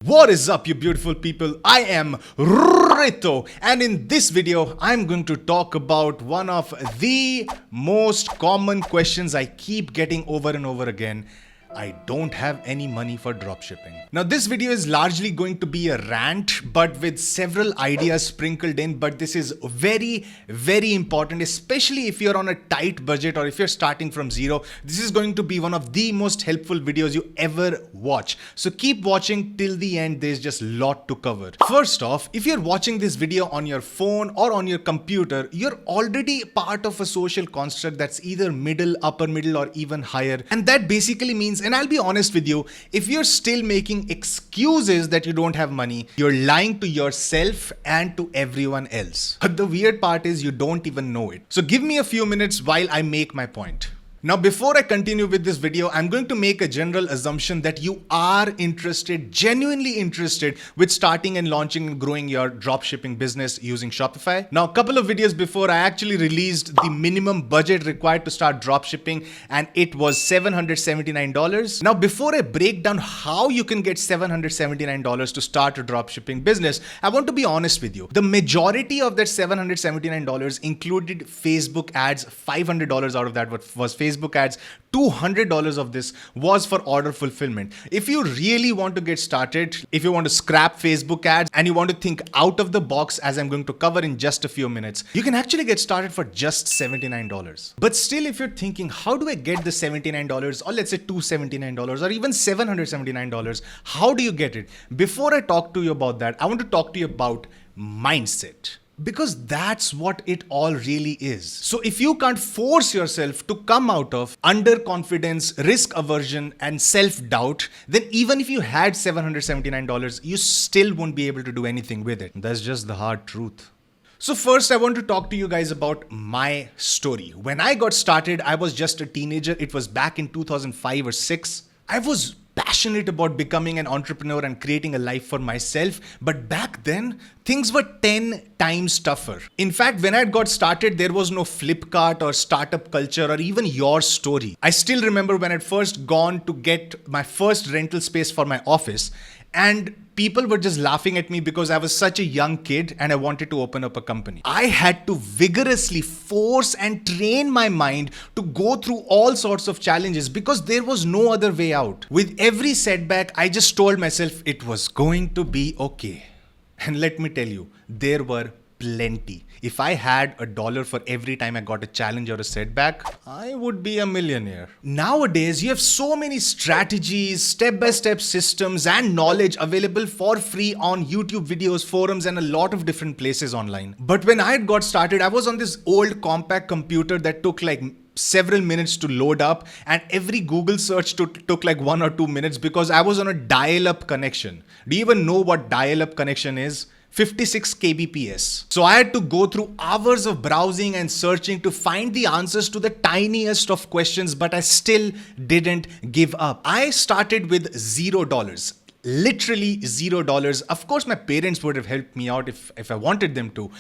What is up, you beautiful people? I am Rito, and in this video I'm going to talk about one of the most common questions I keep getting over and over again. I don't have any money for dropshipping. Now this video is largely going to be a rant, but with several ideas sprinkled in. But this is very, very important, especially if you're on a tight budget or if you're starting from zero. This is going to be one of the most helpful videos you ever watch. So keep watching till the end. There's just a lot to cover. First off, if you're watching this video on your phone or on your computer, you're already part of a social construct that's either middle, upper middle, or even higher. And that basically means, and I'll be honest with you, if you're still making excuses that you don't have money, you're lying to yourself and to everyone else. But the weird part is you don't even know it. So give me a few minutes while I make my point. Now, before I continue with this video, I'm going to make a general assumption that you are interested, genuinely interested with starting and launching and growing your dropshipping business using Shopify. Now, a couple of videos before, I actually released the minimum budget required to start dropshipping, and it was $779. Now, before I break down how you can get $779 to start a dropshipping business, I want to be honest with you. The majority of that $779 included Facebook ads. $500 out of that was Facebook ads. $200 of this was for order fulfillment. If you really want to get started, if you want to scrap Facebook ads and you want to think out of the box, as I'm going to cover in just a few minutes, you can actually get started for just $79. But still, if you're thinking, how do I get the $79, or let's say $279 or even $779, how do you get it? Before I talk to you about that, I want to talk to you about mindset. Because that's what it all really is. So if you can't force yourself to come out of underconfidence, risk aversion, and self-doubt, then even if you had $779, you still won't be able to do anything with it. That's just the hard truth. So first, I want to talk to you guys about my story. When I got started, I was just a teenager. It was back in 2005 or 6. I was passionate about becoming an entrepreneur and creating a life for myself. But back then, things were 10 times tougher. In fact, when I got started, there was no Flipkart or startup culture or even your story. I still remember when I'd first gone to get my first rental space for my office, and people were just laughing at me because I was such a young kid and I wanted to open up a company. I had to vigorously force and train my mind to go through all sorts of challenges because there was no other way out. With every setback, I just told myself it was going to be okay. And let me tell you, there were plenty. If I had $1 for every time I got a challenge or a setback, I would be a millionaire. Nowadays, you have so many strategies, step-by-step systems, and knowledge available for free on YouTube videos, forums, and a lot of different places online. But when I got started, I was on this old compact computer that took like several minutes to load up, and every Google search took like 1 or 2 minutes because I was on a dial-up connection. Do you even know what dial-up connection is? 56 kbps. So I had to go through hours of browsing and searching to find the answers to the tiniest of questions, but I still didn't give up. I started with $0. Literally $0. Of course, my parents would have helped me out if I wanted them to.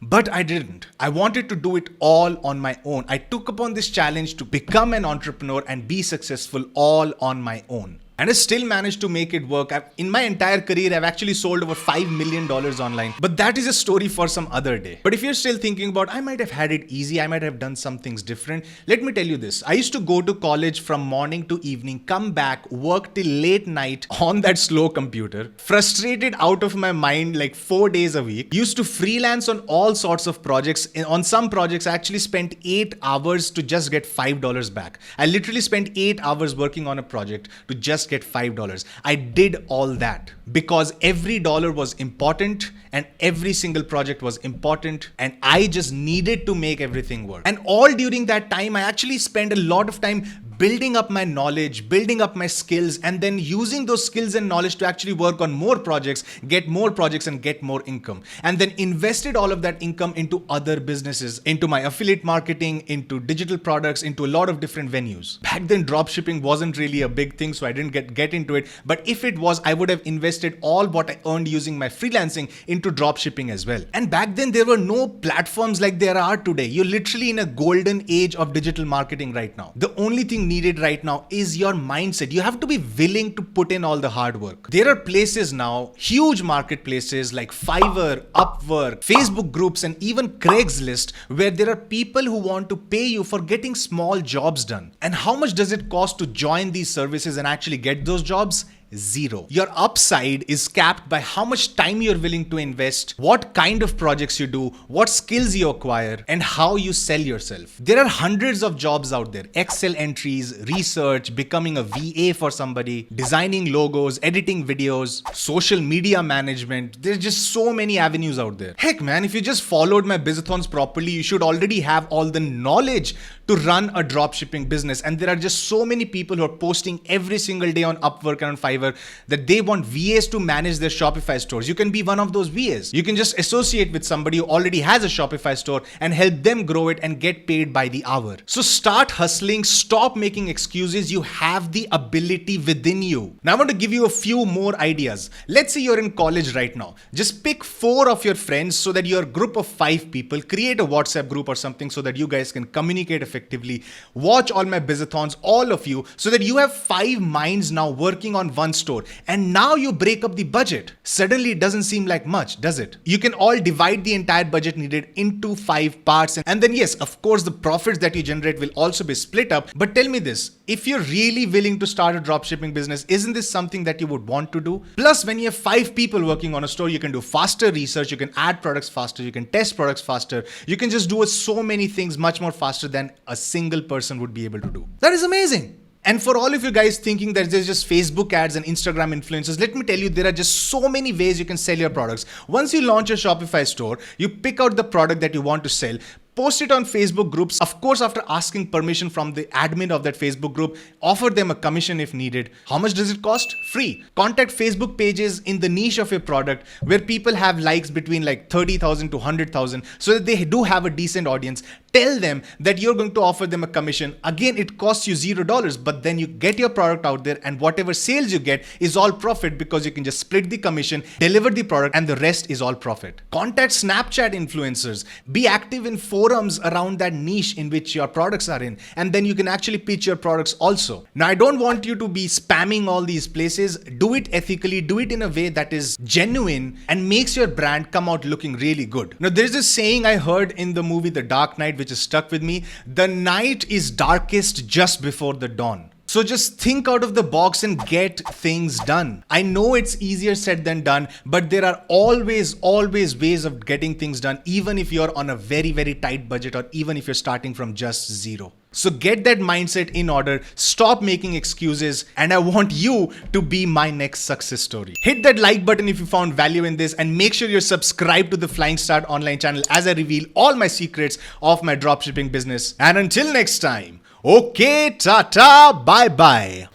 But I didn't. I wanted to do it all on my own. I took upon this challenge to become an entrepreneur and be successful all on my own. And I still managed to make it work. In my entire career, I've actually sold over $5 million online. But that is a story for some other day. But if you're still thinking about, I might have had it easy, I might have done some things different, let me tell you this. I used to go to college from morning to evening, come back, work till late night on that slow computer, frustrated out of my mind like 4 days a week. Used to freelance on all sorts of projects. On some projects, I actually spent 8 hours to just get $5 back. I literally spent 8 hours working on a project to just get $5. I did all that because every dollar was important and every single project was important, and I just needed to make everything work. And all during that time, I actually spent a lot of time building up my knowledge, building up my skills, and then using those skills and knowledge to actually work on more projects, get more projects, and get more income. And then invested all of that income into other businesses, into my affiliate marketing, into digital products, into a lot of different venues. Back then, dropshipping wasn't really a big thing, so I didn't get into it. But if it was, I would have invested all what I earned using my freelancing into dropshipping as well. And back then, there were no platforms like there are today. You're literally in a golden age of digital marketing right now. The only thing needed right now is your mindset. You have to be willing to put in all the hard work. There are places now, huge marketplaces like Fiverr, Upwork, Facebook groups, and even Craigslist, where there are people who want to pay you for getting small jobs done. And how much does it cost to join these services and actually get those jobs? Zero. Your upside is capped by how much time you're willing to invest, what kind of projects you do, what skills you acquire, and how you sell yourself. There are hundreds of jobs out there. Excel entries, research, becoming a VA for somebody, designing logos, editing videos, social media management. There's just so many avenues out there. Heck man, if you just followed my Bizathons properly, you should already have all the knowledge to run a dropshipping business. And there are just so many people who are posting every single day on Upwork and on Fiverr that they want VAs to manage their Shopify stores. You can be one of those VAs. You can just associate with somebody who already has a Shopify store and help them grow it and get paid by the hour. So start hustling, stop making excuses. You have the ability within you. Now I want to give you a few more ideas. Let's say you're in college right now. Just pick 4 of your friends so that you're a group of 5 people. Create a WhatsApp group or something so that you guys can communicate effectively. Watch all my Bizathons, all of you, so that you have 5 minds now working on one store. And now you break up the budget. Suddenly it doesn't seem like much, does it? You can all divide the entire budget needed into 5 parts. And then yes, of course, the profits that you generate will also be split up. But tell me this, if you're really willing to start a dropshipping business, isn't this something that you would want to do? Plus, when you have 5 people working on a store, you can do faster research, you can add products faster, you can test products faster, you can just do so many things much more faster than a single person would be able to do. That is amazing. And for all of you guys thinking that there's just Facebook ads and Instagram influencers, let me tell you, there are just so many ways you can sell your products. Once you launch a Shopify store, you pick out the product that you want to sell, post it on Facebook groups. Of course, after asking permission from the admin of that Facebook group, offer them a commission if needed. How much does it cost? Free. Contact Facebook pages in the niche of your product where people have likes between like 30,000 to 100,000 so that they do have a decent audience. Tell them that you're going to offer them a commission. Again, it costs you $0, but then you get your product out there and whatever sales you get is all profit because you can just split the commission, deliver the product, and the rest is all profit. Contact Snapchat influencers. Be active in forums around that niche in which your products are in, and then you can actually pitch your products also. Now, I don't want you to be spamming all these places. Do it ethically, do it in a way that is genuine and makes your brand come out looking really good. Now, there's this saying I heard in the movie The Dark Knight, which is stuck with me. The night is darkest just before the dawn. So just think out of the box and get things done. I know it's easier said than done, but there are always ways of getting things done, even if you're on a very tight budget or even if you're starting from just zero. So get that mindset in order, stop making excuses, and I want you to be my next success story. Hit that like button if you found value in this, and make sure you're subscribed to the Flying Start online channel as I reveal all my secrets of my dropshipping business. And until next time, okay, ta-ta, bye-bye.